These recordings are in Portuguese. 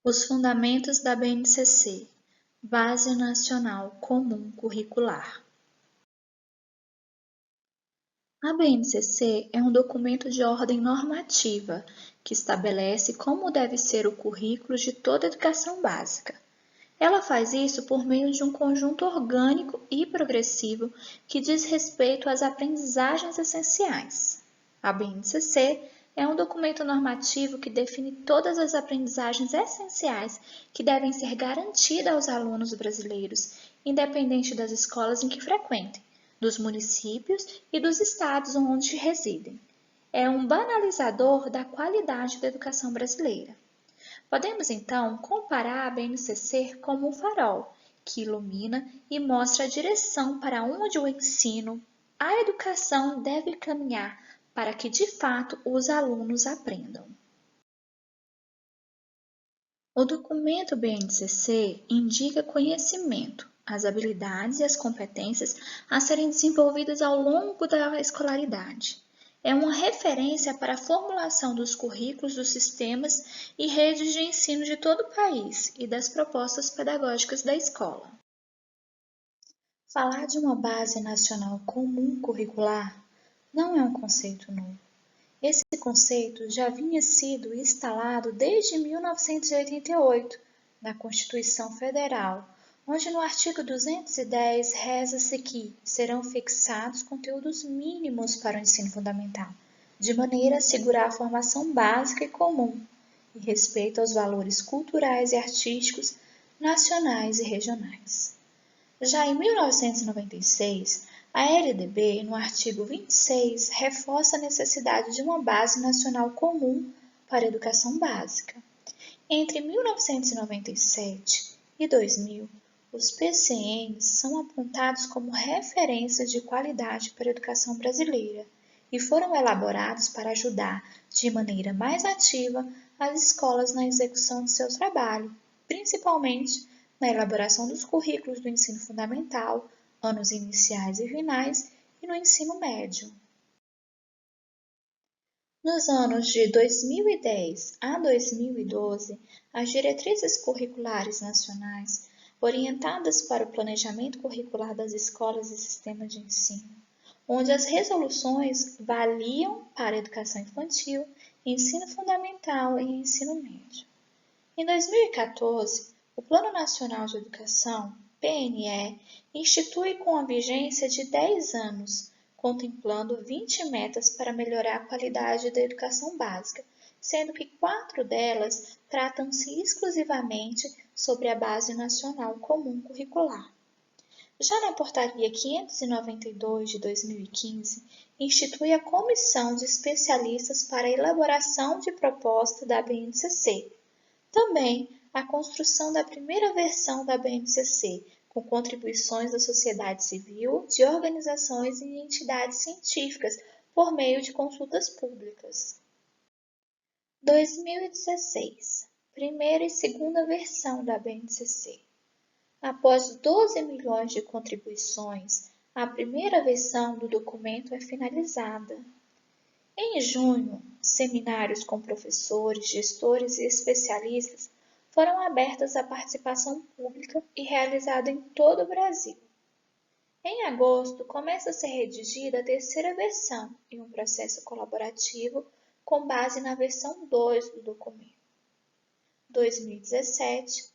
Os fundamentos da BNCC, Base Nacional Comum Curricular. A BNCC é um documento de ordem normativa que estabelece como deve ser o currículo de toda a educação básica. Ela faz isso por meio de um conjunto orgânico e progressivo que diz respeito às aprendizagens essenciais. A BNCC é um documento normativo que define todas as aprendizagens essenciais que devem ser garantidas aos alunos brasileiros, independente das escolas em que frequentem, dos municípios e dos estados onde residem. É um banalizador da qualidade da educação brasileira. Podemos, então, comparar a BNCC como um farol, que ilumina e mostra a direção para onde o ensino, a educação deve caminhar para que, de fato, os alunos aprendam. O documento BNCC indica conhecimento, as habilidades e as competências a serem desenvolvidas ao longo da escolaridade. É uma referência para a formulação dos currículos dos sistemas e redes de ensino de todo o país e das propostas pedagógicas da escola. Falar de uma base nacional comum curricular não é um conceito novo. Esse conceito já vinha sido instalado desde 1988 na Constituição Federal, onde no artigo 210 reza-se que serão fixados conteúdos mínimos para o ensino fundamental, de maneira a assegurar a formação básica e comum, e respeito aos valores culturais e artísticos nacionais e regionais. Já em 1996, a LDB, no artigo 26, reforça a necessidade de uma base nacional comum para a educação básica. Entre 1997 e 2000, os PCNs são apontados como referências de qualidade para a educação brasileira e foram elaborados para ajudar, de maneira mais ativa, as escolas na execução de seu trabalho, principalmente na elaboração dos currículos do ensino fundamental, anos iniciais e finais, e no ensino médio. Nos anos de 2010 a 2012, as diretrizes curriculares nacionais, orientadas para o planejamento curricular das escolas e sistemas de ensino, onde as resoluções valiam para a educação infantil, ensino fundamental e ensino médio. Em 2014, o Plano Nacional de Educação, PNE, institui com a vigência de 10 anos, contemplando 20 metas para melhorar a qualidade da educação básica, sendo que 4 delas tratam-se exclusivamente sobre a Base Nacional Comum Curricular. Já na Portaria 592 de 2015, institui a Comissão de Especialistas para a elaboração de proposta da BNCC. Também a construção da primeira versão da BNCC, com contribuições da sociedade civil, de organizações e entidades científicas, por meio de consultas públicas. 2016. Primeira e segunda versão da BNCC. Após 12 milhões de contribuições, a primeira versão do documento é finalizada. Em junho, seminários com professores, gestores e especialistas foram abertos à participação pública e realizados em todo o Brasil. Em agosto, começa a ser redigida a terceira versão em um processo colaborativo com base na versão 2 do documento. 2017.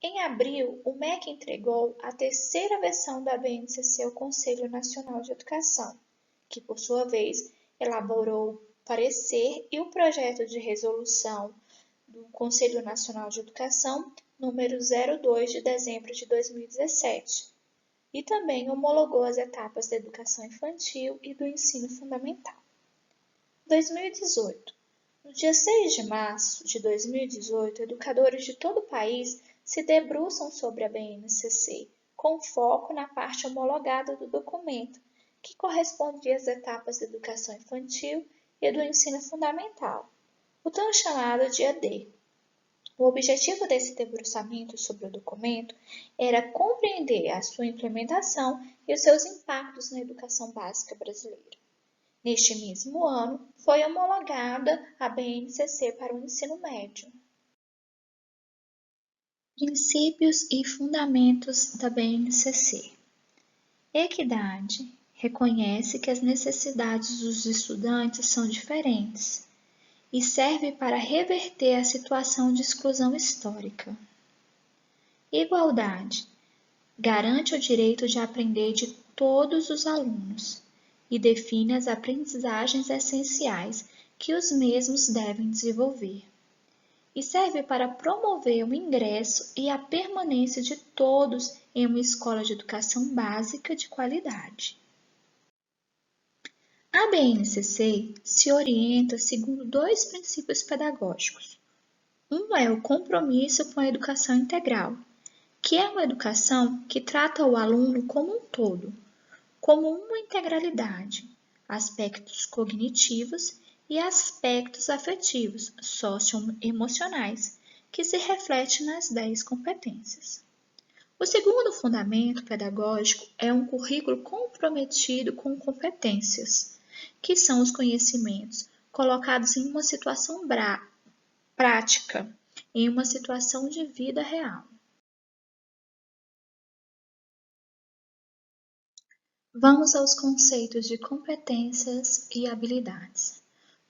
Em abril, o MEC entregou a terceira versão da BNCC ao Conselho Nacional de Educação, que, por sua vez, elaborou parecer e o projeto de resolução do Conselho Nacional de Educação, número 02 de dezembro de 2017, e também homologou as etapas da educação infantil e do ensino fundamental. 2018. No dia 6 de março de 2018, educadores de todo o país se debruçam sobre a BNCC, com foco na parte homologada do documento, que corresponde às etapas da educação infantil e do ensino fundamental, o tão chamado dia D. O objetivo desse debruçamento sobre o documento era compreender a sua implementação e os seus impactos na educação básica brasileira. Neste mesmo ano, foi homologada a BNCC para o ensino médio. Princípios e fundamentos da BNCC. Equidade reconhece que as necessidades dos estudantes são diferentes e serve para reverter a situação de exclusão histórica. Igualdade garante o direito de aprender de todos os alunos e define as aprendizagens essenciais que os mesmos devem desenvolver. E serve para promover o ingresso e a permanência de todos em uma escola de educação básica de qualidade. A BNCC se orienta segundo dois princípios pedagógicos. Um é o compromisso com a educação integral, que é uma educação que trata o aluno como um todo, como uma integralidade, aspectos cognitivos e aspectos afetivos, socioemocionais, que se refletem nas 10 competências. O segundo fundamento pedagógico é um currículo comprometido com competências, que são os conhecimentos colocados em uma situação prática, em uma situação de vida real. Vamos aos conceitos de competências e habilidades.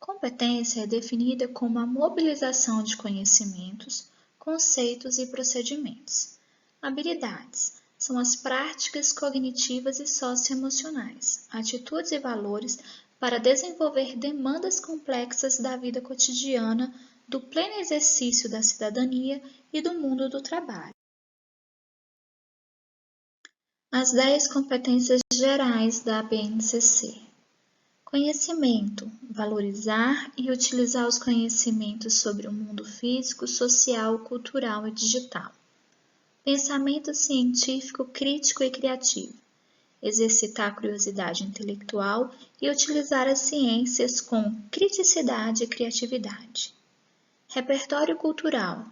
Competência é definida como a mobilização de conhecimentos, conceitos e procedimentos. Habilidades são as práticas cognitivas e socioemocionais, atitudes e valores para desenvolver demandas complexas da vida cotidiana, do pleno exercício da cidadania e do mundo do trabalho. As 10 competências gerais da BNCC. Conhecimento. Valorizar e utilizar os conhecimentos sobre o mundo físico, social, cultural e digital. Pensamento científico, crítico e criativo. Exercitar a curiosidade intelectual e utilizar as ciências com criticidade e criatividade. Repertório cultural.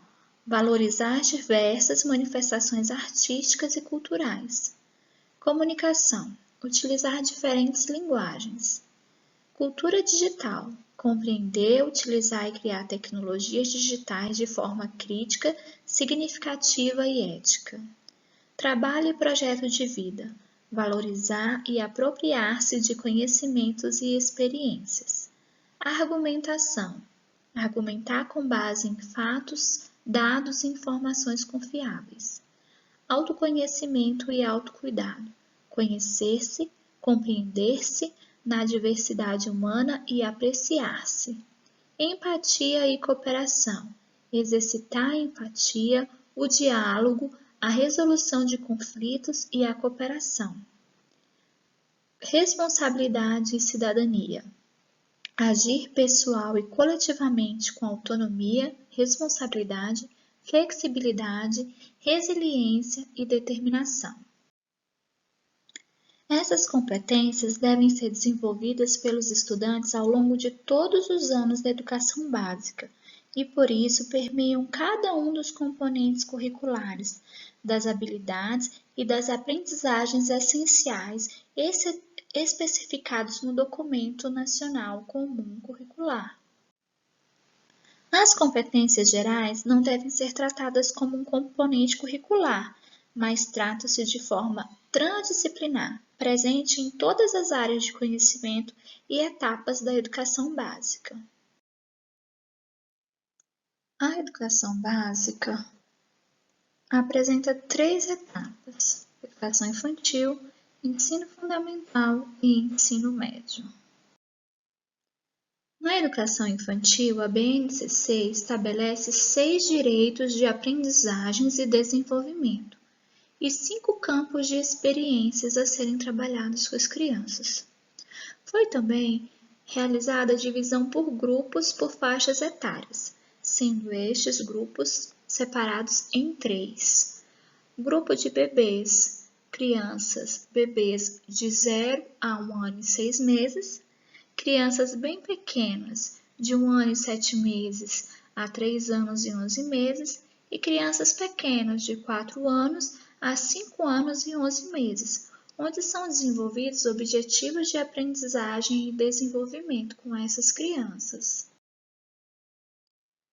Valorizar diversas manifestações artísticas e culturais. Comunicação. Utilizar diferentes linguagens. Cultura digital. Compreender, utilizar e criar tecnologias digitais de forma crítica, significativa e ética. Trabalho e projeto de vida. Valorizar e apropriar-se de conhecimentos e experiências. Argumentação. Argumentar com base em fatos, dados e informações confiáveis. Autoconhecimento e autocuidado. Conhecer-se, compreender-se na diversidade humana e apreciar-se. Empatia e cooperação. Exercitar a empatia, o diálogo, a resolução de conflitos e a cooperação. Responsabilidade e cidadania. Agir pessoal e coletivamente com autonomia, responsabilidade, flexibilidade, resiliência e determinação. Essas competências devem ser desenvolvidas pelos estudantes ao longo de todos os anos da educação básica e, por isso, permeiam cada um dos componentes curriculares, das habilidades e das aprendizagens essenciais especificados no Documento Nacional Comum Curricular. As competências gerais não devem ser tratadas como um componente curricular, mas trata-se de forma transdisciplinar, presente em todas as áreas de conhecimento e etapas da educação básica. A educação básica apresenta 3 etapas: educação infantil, ensino fundamental e ensino médio. Na educação infantil, a BNCC estabelece 6 direitos de aprendizagens e desenvolvimento e 5 campos de experiências a serem trabalhados com as crianças. Foi também realizada a divisão por grupos por faixas etárias, sendo estes grupos separados em 3. Grupo de bebês, crianças, bebês de 0 a 1 ano e 6 meses, crianças bem pequenas, de 1 ano e 7 meses a 3 anos e 11 meses, e crianças pequenas, de 4 anos a 5 anos e 11 meses, onde são desenvolvidos objetivos de aprendizagem e desenvolvimento com essas crianças.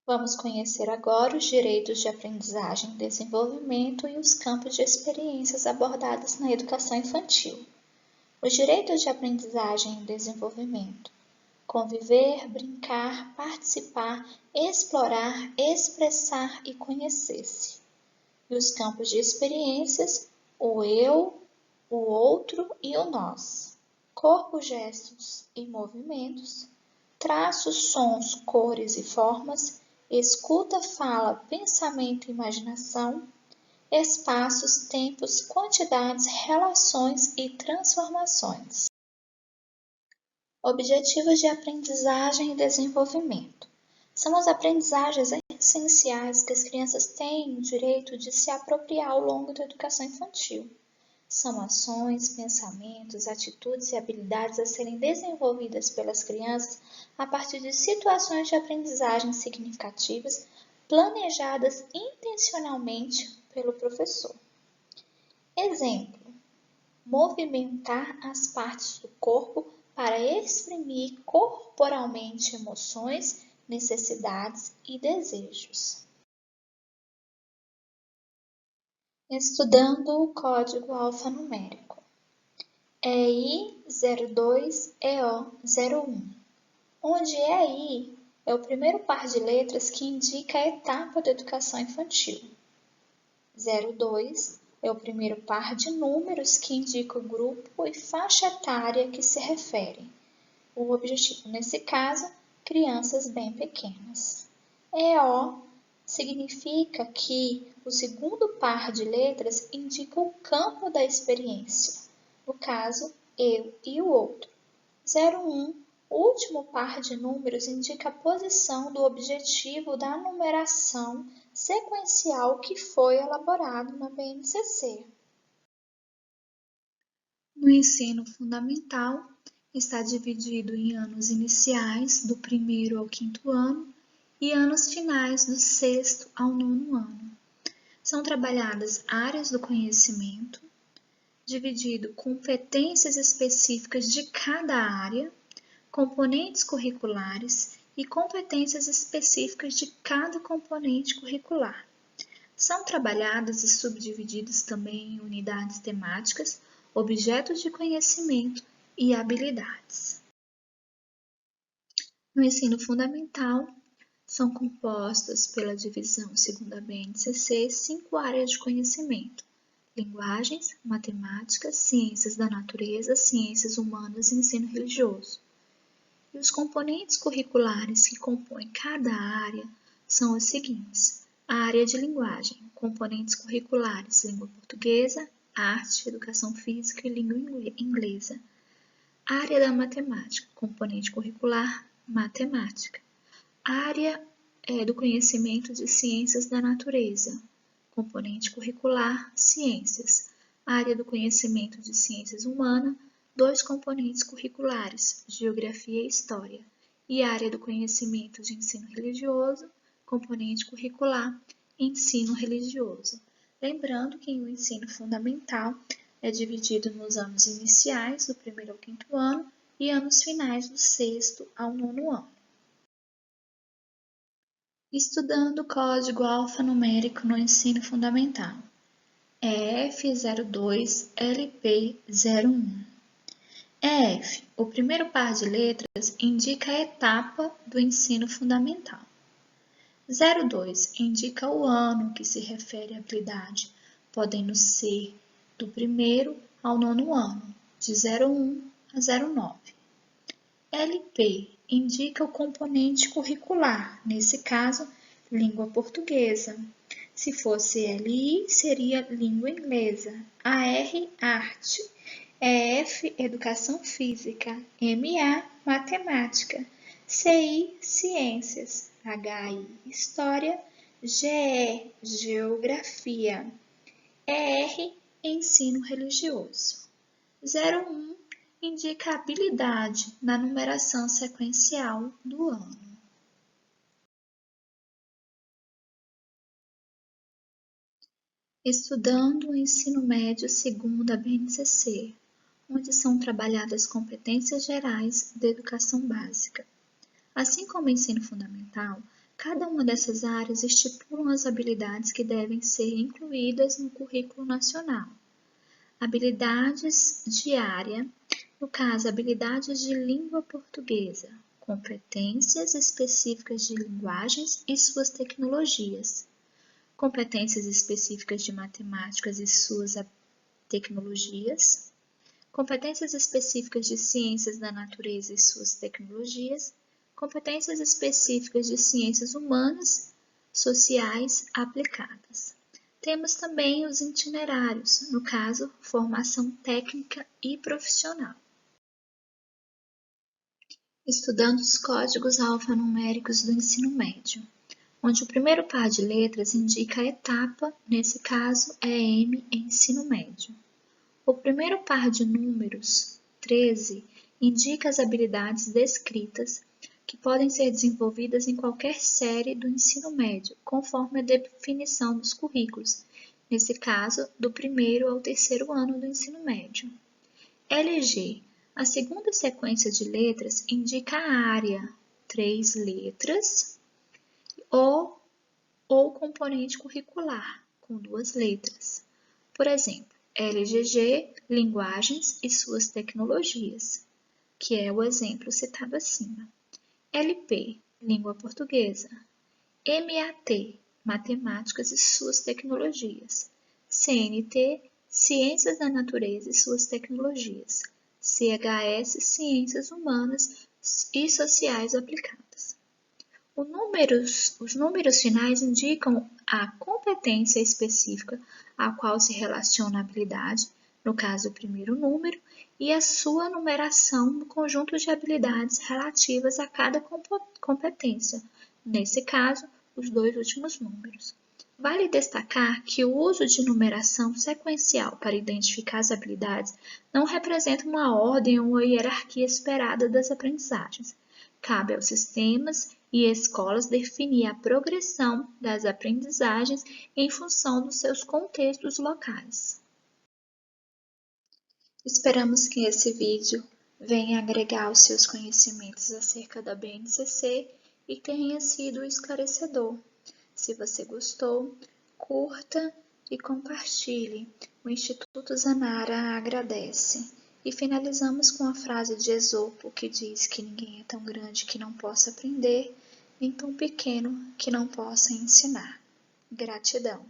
Vamos conhecer agora os direitos de aprendizagem e desenvolvimento e os campos de experiências abordados na educação infantil. Os direitos de aprendizagem e desenvolvimento: conviver, brincar, participar, explorar, expressar e conhecer-se. E os campos de experiências: o eu, o outro e o nós. Corpo, gestos e movimentos, traços, sons, cores e formas, escuta, fala, pensamento e imaginação, espaços, tempos, quantidades, relações e transformações. Objetivos de aprendizagem e desenvolvimento. São as aprendizagens essenciais que as crianças têm o direito de se apropriar ao longo da educação infantil. São ações, pensamentos, atitudes e habilidades a serem desenvolvidas pelas crianças a partir de situações de aprendizagem significativas, planejadas intencionalmente pelo professor. Exemplo: movimentar as partes do corpo para exprimir corporalmente emoções, necessidades e desejos. Estudando o código alfanumérico. EI 02 EO 01, onde EI é o primeiro par de letras que indica a etapa da educação infantil. 02 é o primeiro par de números que indica o grupo e faixa etária que se refere. O objetivo, nesse caso, crianças bem pequenas. EO significa que o segundo par de letras indica o campo da experiência, no caso, eu e o outro. 01, o último par de números, indica a posição do objetivo da numeração sequencial que foi elaborado na BNCC. No ensino fundamental, está dividido em anos iniciais, do 1º ao 5º ano, e anos finais, do 6º ao 9º ano. São trabalhadas áreas do conhecimento, dividido competências específicas de cada área, componentes curriculares e competências específicas de cada componente curricular. São trabalhadas e subdivididas também em unidades temáticas, objetos de conhecimento e habilidades. No ensino fundamental, são compostas pela divisão segundo a BNCC 5 áreas de conhecimento: linguagens, matemática, ciências da natureza, ciências humanas e ensino religioso. E os componentes curriculares que compõem cada área são os seguintes: a área de linguagem, componentes curriculares, língua portuguesa, arte, educação física e língua inglesa. A área da matemática, componente curricular, matemática. A área do conhecimento de ciências da natureza, componente curricular, ciências. A área do conhecimento de ciências humanas, 2 componentes curriculares, geografia e história. E a área do conhecimento de ensino religioso, componente curricular, ensino religioso. Lembrando que o ensino fundamental é dividido nos anos iniciais, do 1º ao 5º ano, e anos finais, do 6º ao 9º ano. Estudando o código alfanumérico no ensino fundamental. EF02 LP01. EF, o primeiro par de letras, indica a etapa do ensino fundamental. 02 indica o ano que se refere à habilidade, podendo ser do 1º ao 9º ano, de 01 a 09. LP indica o componente curricular, nesse caso, língua portuguesa. Se fosse LI, seria língua inglesa. AR, arte. EF, educação física. MA, matemática. CI, ciências. HI, história. GE, geografia. ER, ensino religioso. 01 indica a habilidade na numeração sequencial do ano. Estudando o ensino médio segundo a BNCC, onde são trabalhadas competências gerais da educação básica. Assim como o ensino fundamental, Cada uma dessas áreas estipulam as habilidades que devem ser incluídas no currículo nacional. Habilidades de área, no caso, habilidades de língua portuguesa, competências específicas de linguagens e suas tecnologias, competências específicas de matemáticas e suas tecnologias, competências específicas de ciências da natureza e suas tecnologias, competências específicas de ciências humanas, sociais aplicadas. Temos também os itinerários, no caso, formação técnica e profissional. Estudando os códigos alfanuméricos do ensino médio, onde o primeiro par de letras indica a etapa, nesse caso, EM em ensino médio. O primeiro par de números, 13, indica as habilidades descritas que podem ser desenvolvidas em qualquer série do ensino médio, conforme a definição dos currículos, nesse caso, do primeiro ao terceiro ano do ensino médio. LG, a segunda sequência de letras indica a área, 3 letras, ou componente curricular, com 2 letras. Por exemplo, LGG, linguagens e suas tecnologias, que é o exemplo citado acima. LP, língua portuguesa. MAT, matemáticas e suas tecnologias. CNT, ciências da natureza e suas tecnologias. CHS, ciências humanas e sociais aplicadas. Os números finais indicam a competência específica a qual se relaciona a habilidade, no caso o primeiro número, e a sua numeração no conjunto de habilidades relativas a cada competência, nesse caso, os 2 últimos números. Vale destacar que o uso de numeração sequencial para identificar as habilidades não representa uma ordem ou uma hierarquia esperada das aprendizagens. Cabe aos sistemas e escolas definir a progressão das aprendizagens em função dos seus contextos locais. Esperamos que esse vídeo venha agregar aos seus conhecimentos acerca da BNCC e tenha sido esclarecedor. Se você gostou, curta e compartilhe. O Instituto Zanara agradece. E finalizamos com a frase de Esopo que diz que ninguém é tão grande que não possa aprender, nem tão pequeno que não possa ensinar. Gratidão.